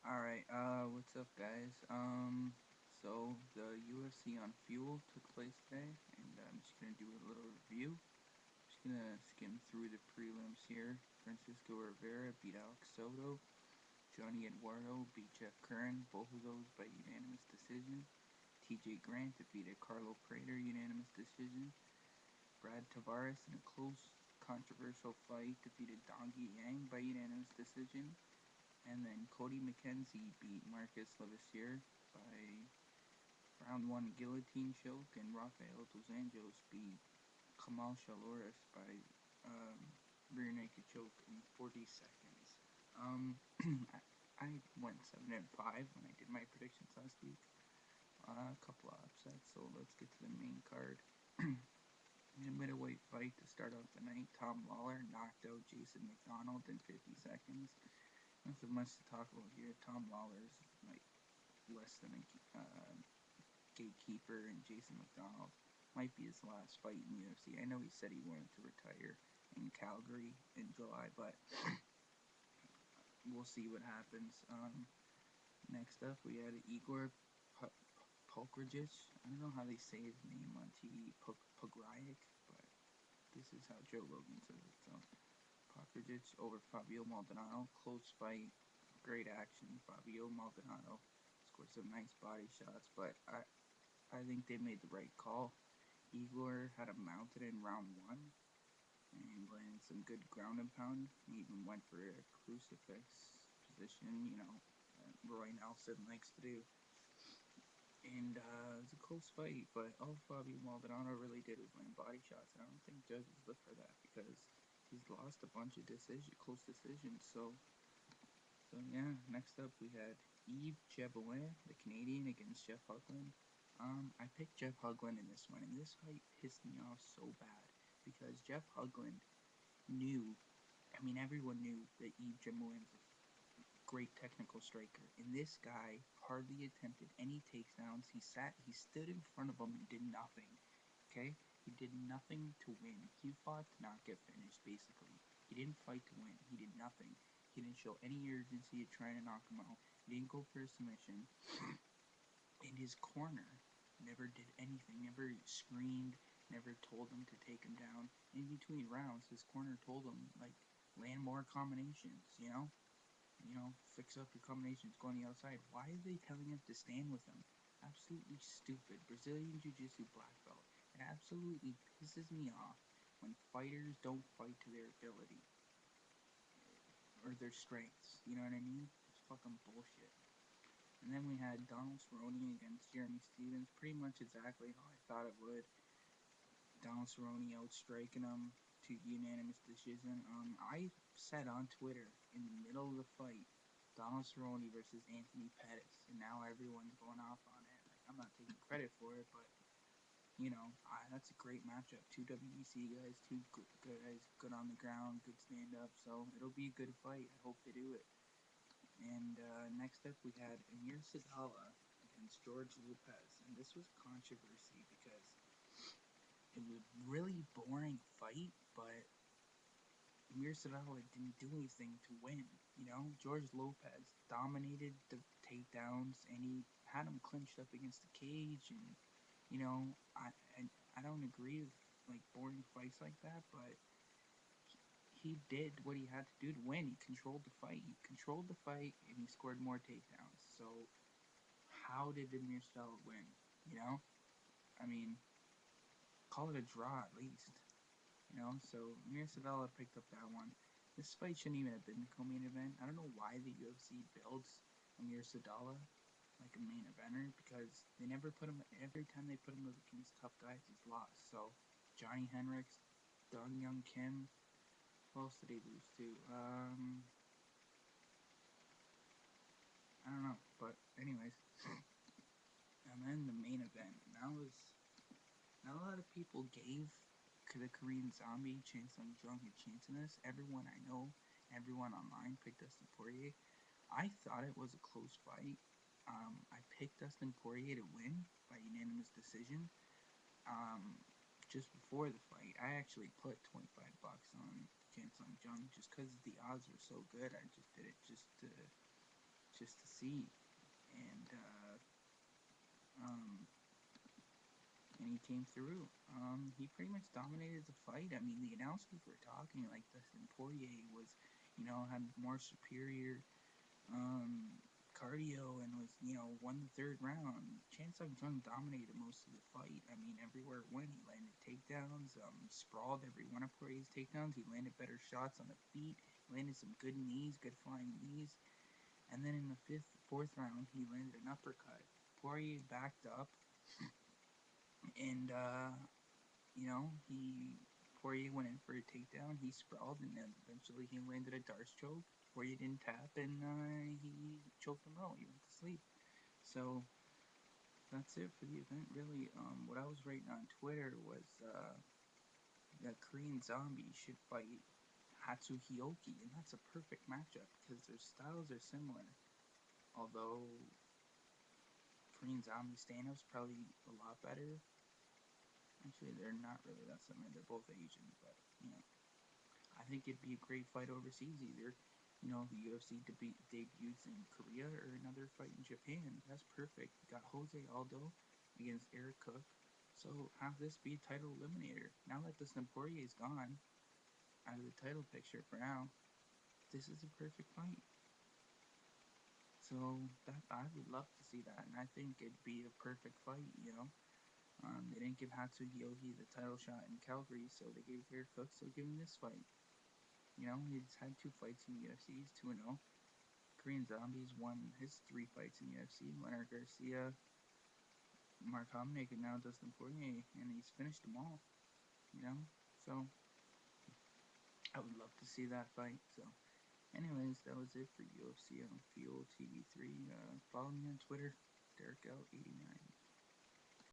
Alright, what's up guys? So the UFC on Fuel took place today, and I'm just gonna do a little review. Just gonna skim through the prelims here. Francisco Rivera beat Alex Soto. Johnny Eduardo beat Jeff Curran, both of those by unanimous decision. TJ Grant defeated Carlo Prater, unanimous decision. Brad Tavares, in a close, controversial fight, defeated Dongi Yang by unanimous decision. And then Cody McKenzie beat Marcus Levasseur by round one guillotine choke, and Rafael dos Anjos beat Kamal Shaloris by rear naked choke in 40 seconds. Um, I went 7-5 when I did my predictions last week. A couple of upsets, so let's get to the main card. In a middleweight fight to start off the night, Tom Lawler knocked out Jason McDonald in 50 seconds. Nothing much to talk about here. Tom Lawler's like less than a gatekeeper, and Jason McDonald might be his last fight in UFC. I know he said he wanted to retire in Calgary in July, but we'll see what happens. Next up, we had Igor Polkrajic. I don't know how they say his name on TV, Pograjic, but this is how Joe Rogan says it. So, Polkrajic over Fabio Maldonado. Close fight, great action. Fabio Maldonado scored some nice body shots, but I think they made the right call. Igor had him mounted in round one and landed some good ground and pound. He even went for a crucifix position, Roy Nelson likes to do. And it was a close fight, but all Fabio Maldonado really did was land body shots, and I don't think judges look for that because he's lost a bunch of close decisions. So yeah. Next up, we had Yves Jabouin, the Canadian, against Jeff Hugland. I picked Jeff Hugland in this one, and this fight pissed me off so bad because Jeff Hugland knew. I mean, everyone knew that Yves Jabouin is a great technical striker, and this guy hardly attempted any takedowns. He stood in front of him and did nothing. Okay, he did nothing to win. He fought to not get finished, basically. He didn't fight to win. He did nothing. He didn't show any urgency at trying to knock him out. He didn't go for a submission. And his corner never did anything, never screamed, never told him to take him down. In between rounds, his corner told him, like, land more combinations, fix up your combinations, go on the outside. Why are they telling him to stand with him? Absolutely stupid. Brazilian Jiu-Jitsu black belt. It absolutely pisses me off when fighters don't fight to their ability or their strengths. You know what I mean? It's fucking bullshit. And then we had Donald Cerrone against Jeremy Stephens, pretty much exactly how I thought it would. Donald Cerrone outstriking him to unanimous decision. I said on Twitter in the middle of the fight, Donald Cerrone versus Anthony Pettis, and now everyone's going off on it. Like, I'm not taking credit for it, but that's a great matchup. Two WEC guys, two good guys, good on the ground, good stand up. So it'll be a good fight. I hope they do it. And next up, we had Amir Sadala against George Lopez, and this was controversy because it was a really boring fight, but Amir Sadala didn't do anything to win. George Lopez dominated the takedowns, and he had him clinched up against the cage. And I don't agree with like boring fights like that, but he did what he had to do to win. He controlled the fight. And he scored more takedowns. So how did Amir Sadala win? I mean, call it a draw at least. So Amir Sadala picked up that one. This fight shouldn't even have been the co-main event. I don't know why the UFC builds Amir Sadala like a main eventer, because they never put him. Every time they put him against tough guys, he's lost. So Johnny Hendricks, Dong Young Kim. Who else did he lose to? I don't know. But anyways, and then the main event. That was not a lot of people gave the Korean Zombie chance on Jung a chance in this. Everyone I know, everyone online picked Dustin Poirier. I thought it was a close fight. I picked Dustin Poirier to win by unanimous decision. Just before the fight, I actually put $25 on chance on Jung just because the odds were so good. I just did it just just to see. And um, and he came through. He pretty much dominated the fight. I mean, the announcers were talking like Dustin Poirier was, had more superior cardio and was, won the third round. Chan Sung Jung dominated most of the fight. I mean, everywhere it went, he landed takedowns, sprawled every one of Poirier's takedowns. He landed better shots on the feet, landed some good knees, good flying knees. And then in the fourth round, he landed an uppercut. Poirier backed up, and Poirier went in for a takedown. He sprawled, and then eventually he landed a Darce choke. Poirier didn't tap, and he choked him out. He went to sleep. So that's it for the event, really. What I was writing on Twitter was that Korean Zombie should fight Hatsu Hioki, and that's a perfect matchup because their styles are similar. Although Korean Zombie stand-up's probably a lot better. Actually, they're not really that similar. They're both Asian, but I think it'd be a great fight overseas. Either the UFC debuts in Korea or another fight in Japan. That's perfect. You got Jose Aldo against Eric Cook, so have this be a title eliminator. Now that Dustin Poirier is gone out of the title picture for now, this is a perfect fight. So that I would love to see that, and I think it'd be a perfect fight. They didn't give Hatsu Hioki the title shot in Calgary, so they gave Eric Cook, so give him this fight. He's had 2 fights in the UFC, he's 2-0. Korean Zombies won his 3 fights in the UFC, Leonard Garcia, Mark Hominick, and now Dustin Poirier, and he's finished them all, So, I would love to see that fight, so. Anyways, that was it for UFC on Fuel TV3. Follow me on Twitter, DerekL89.